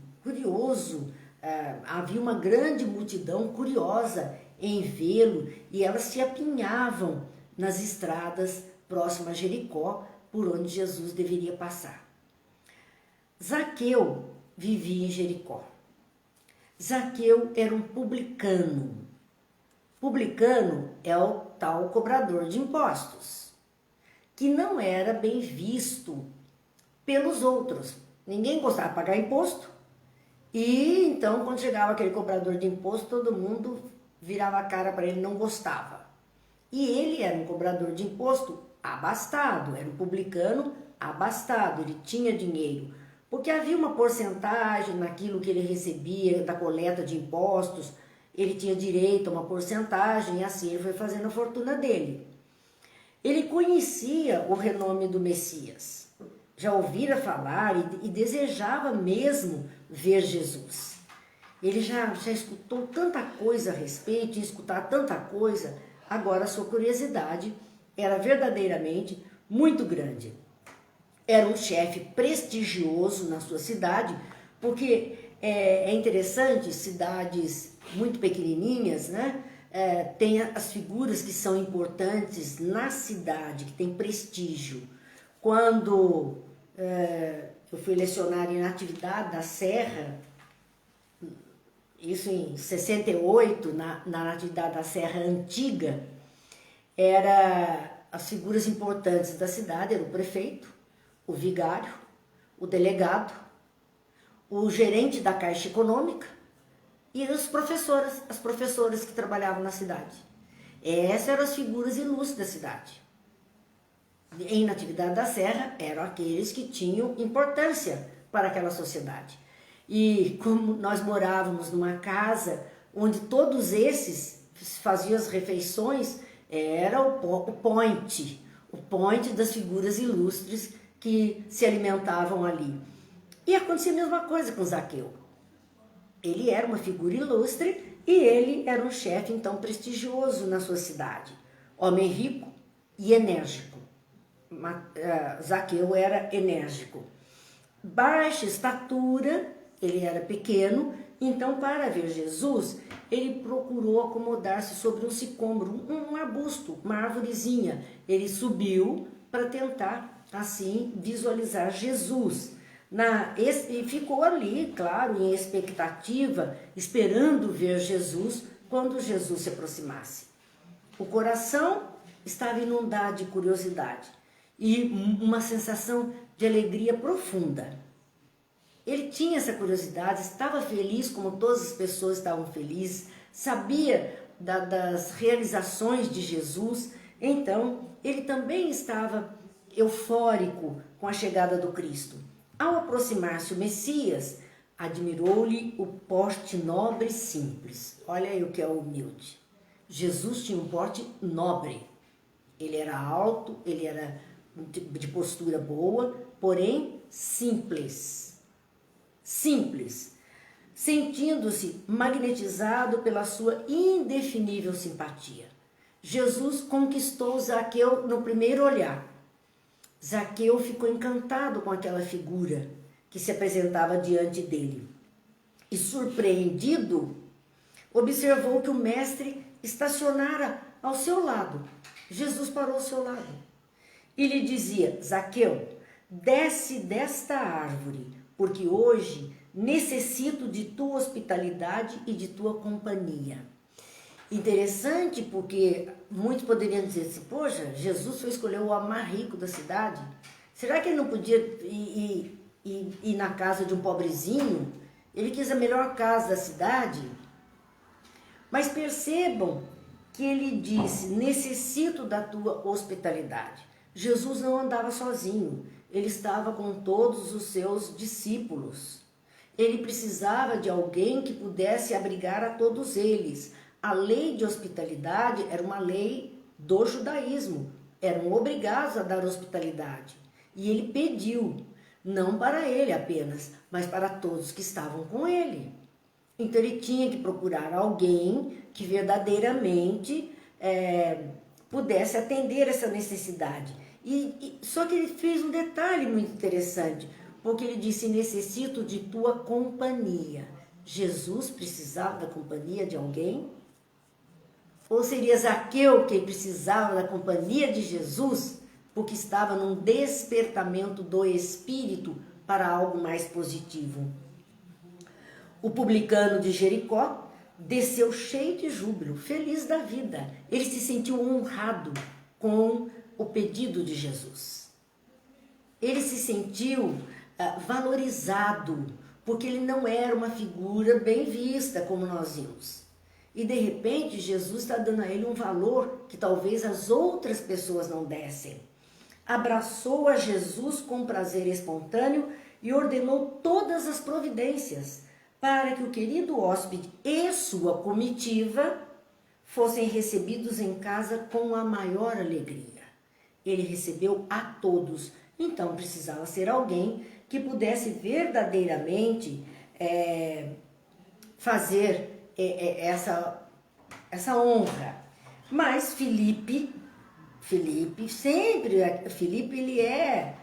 Havia uma grande multidão curiosa em vê-lo e elas se apinhavam nas estradas próximas a Jericó, por onde Jesus deveria passar. Zaqueu vivia em Jericó. Zaqueu era um publicano. Publicano é o tal cobrador de impostos, que não era bem visto pelos outros. Ninguém gostava de pagar imposto. E então, quando chegava aquele cobrador de imposto, todo mundo virava a cara para ele, não gostava. E ele era um cobrador de imposto abastado, era um publicano abastado, ele tinha dinheiro. Porque havia uma porcentagem naquilo que ele recebia da coleta de impostos, ele tinha direito a uma porcentagem e assim ele foi fazendo a fortuna dele. Ele conhecia o renome do Messias, já ouvira falar e desejava mesmo ver Jesus. Ele já escutou tanta coisa a respeito, tinha escutado tanta coisa, agora a sua curiosidade era verdadeiramente muito grande. Era um chefe prestigioso na sua cidade, porque é interessante, cidades muito pequenininhas, né? Tem as figuras que são importantes na cidade, que tem prestígio. Quando eu fui lecionar em Natividade da Serra, isso em 68, na Natividade da Serra antiga, as figuras importantes da cidade eram o prefeito, o vigário, o delegado, o gerente da Caixa Econômica e as professoras que trabalhavam na cidade. Essas eram as figuras ilustres da cidade. Em Natividade da Serra eram aqueles que tinham importância para aquela sociedade. E como nós morávamos numa casa onde todos esses faziam as refeições, era o point das figuras ilustres que se alimentavam ali. E acontecia a mesma coisa com Zaqueu. Ele era uma figura ilustre E ele era um chefe, então, prestigioso na sua cidade. Homem rico e enérgico. Zaqueu era enérgico. Baixa estatura, ele era pequeno, então, para ver Jesus, ele procurou acomodar-se sobre um sicômoro, um arbusto, uma árvorezinha. Ele subiu para tentar, assim, visualizar Jesus. E ficou ali, claro, em expectativa, esperando ver Jesus quando Jesus se aproximasse. O coração estava inundado de curiosidade e uma sensação de alegria profunda. Ele tinha essa curiosidade, estava feliz como todas as pessoas estavam felizes, sabia das realizações de Jesus, então ele também estava eufórico com a chegada do Cristo. Ao aproximar-se o Messias, admirou-lhe o porte nobre e simples. Olha aí o que é humilde. Jesus tinha um porte nobre. Ele era alto, ele era de postura boa, porém simples. Simples. Sentindo-se magnetizado pela sua indefinível simpatia. Jesus conquistou Zaqueu no primeiro olhar. Zaqueu ficou encantado com aquela figura que se apresentava diante dele. E surpreendido, observou que o mestre estacionara ao seu lado. Jesus parou ao seu lado e lhe dizia: Zaqueu, desce desta árvore, porque hoje necessito de tua hospitalidade e de tua companhia. Interessante, porque muitos poderiam dizer assim: poxa, Jesus foi escolher o homem mais rico da cidade. Será que ele não podia ir na casa de um pobrezinho? Ele quis a melhor casa da cidade. Mas percebam que ele disse: necessito da tua hospitalidade. Jesus não andava sozinho, ele estava com todos os seus discípulos. Ele precisava de alguém que pudesse abrigar a todos eles. A lei de hospitalidade era uma lei do judaísmo, eram obrigados a dar hospitalidade. E ele pediu, não para ele apenas, mas para todos que estavam com ele. Então ele tinha que procurar alguém que verdadeiramente pudesse atender essa necessidade. Só que ele fez um detalhe muito interessante, porque ele disse: necessito de tua companhia. Jesus precisava da companhia de alguém? Ou seria Zaqueu que precisava da companhia de Jesus, porque estava num despertamento do Espírito para algo mais positivo? O publicano de Jericó desceu cheio de júbilo, feliz da vida. Ele se sentiu honrado com o pedido de Jesus. Ele se sentiu valorizado, porque ele não era uma figura bem vista como nós vimos. E de repente Jesus está dando a ele um valor que talvez as outras pessoas não dessem. Abraçou a Jesus com prazer espontâneo e ordenou todas as providências para que o querido hóspede e sua comitiva fossem recebidos em casa com a maior alegria. Ele recebeu a todos, então precisava ser alguém que pudesse verdadeiramente fazer essa honra. Mas Filipe ele é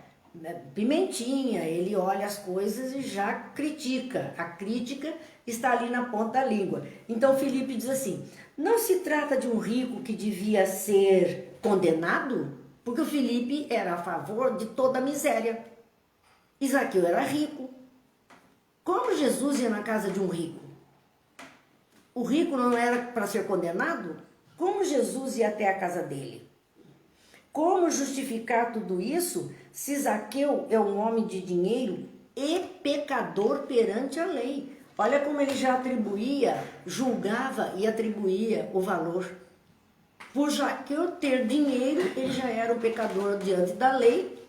pimentinha, ele olha as coisas e já critica. A crítica está ali na ponta da língua. Então Filipe diz assim: não se trata de um rico que devia ser condenado, porque o Filipe era a favor de toda a miséria. Zaqueu era rico. Como Jesus ia na casa de um rico? O rico não era para ser condenado? Como Jesus ia até a casa dele? Como justificar tudo isso se Zaqueu é um homem de dinheiro e pecador perante a lei? Olha como ele já julgava e atribuía o valor. Por Zaqueu ter dinheiro, ele já era um pecador diante da lei,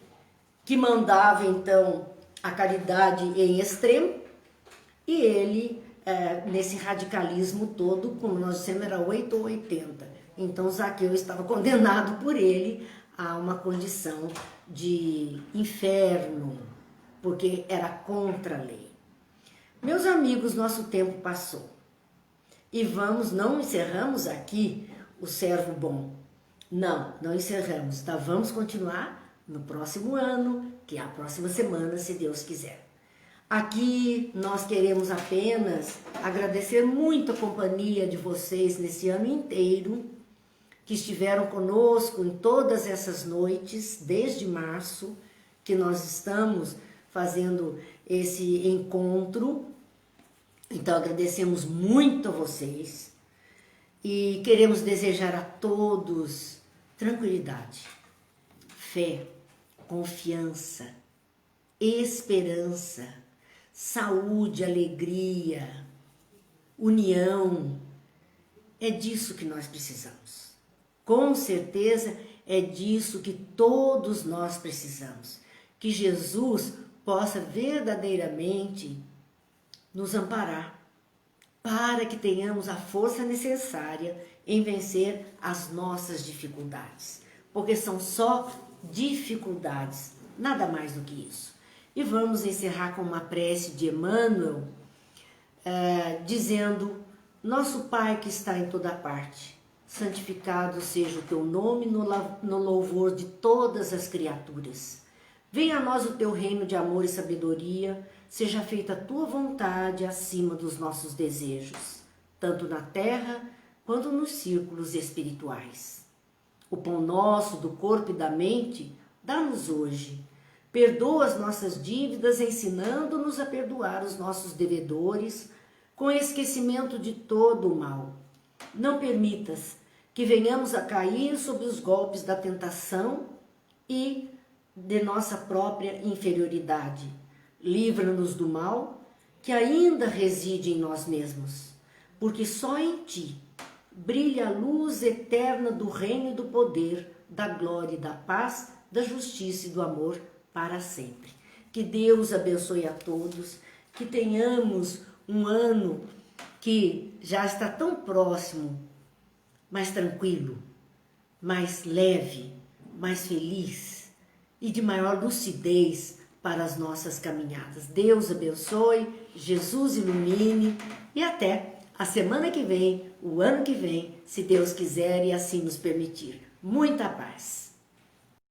que mandava então a caridade em extremo, e ele, nesse radicalismo todo, como nós dissemos, era 8 ou 80. Então Zaqueu estava condenado por ele a uma condição de inferno, porque era contra a lei. Meus amigos, nosso tempo passou. E não encerramos aqui o servo bom. Não encerramos, tá? Vamos continuar no próximo ano, que é a próxima semana, se Deus quiser. Aqui nós queremos apenas agradecer muito a companhia de vocês nesse ano inteiro, que estiveram conosco em todas essas noites, desde março, que nós estamos fazendo esse encontro. Então agradecemos muito a vocês e queremos desejar a todos tranquilidade, fé, confiança, esperança, saúde, alegria, união. É disso que nós precisamos. Com certeza é disso que todos nós precisamos. Que Jesus possa verdadeiramente nos amparar, para que tenhamos a força necessária em vencer as nossas dificuldades. Porque são só dificuldades, nada mais do que isso. E vamos encerrar com uma prece de Emmanuel, dizendo: Nosso Pai que está em toda parte, santificado seja o teu nome no louvor de todas as criaturas. Venha a nós o teu reino de amor e sabedoria, seja feita a tua vontade acima dos nossos desejos, tanto na terra quanto nos círculos espirituais. O pão nosso do corpo e da mente, dá-nos hoje. Perdoa as nossas dívidas, ensinando-nos a perdoar os nossos devedores, com esquecimento de todo o mal. Não permitas que venhamos a cair sob os golpes da tentação e de nossa própria inferioridade. Livra-nos do mal que ainda reside em nós mesmos, porque só em ti brilha a luz eterna do reino e do poder, da glória e da paz, da justiça e do amor para sempre. Que Deus abençoe a todos, que tenhamos um ano que já está tão próximo, mais tranquilo, mais leve, mais feliz e de maior lucidez para as nossas caminhadas. Deus abençoe, Jesus ilumine e até a semana que vem, o ano que vem, se Deus quiser e assim nos permitir. Muita paz.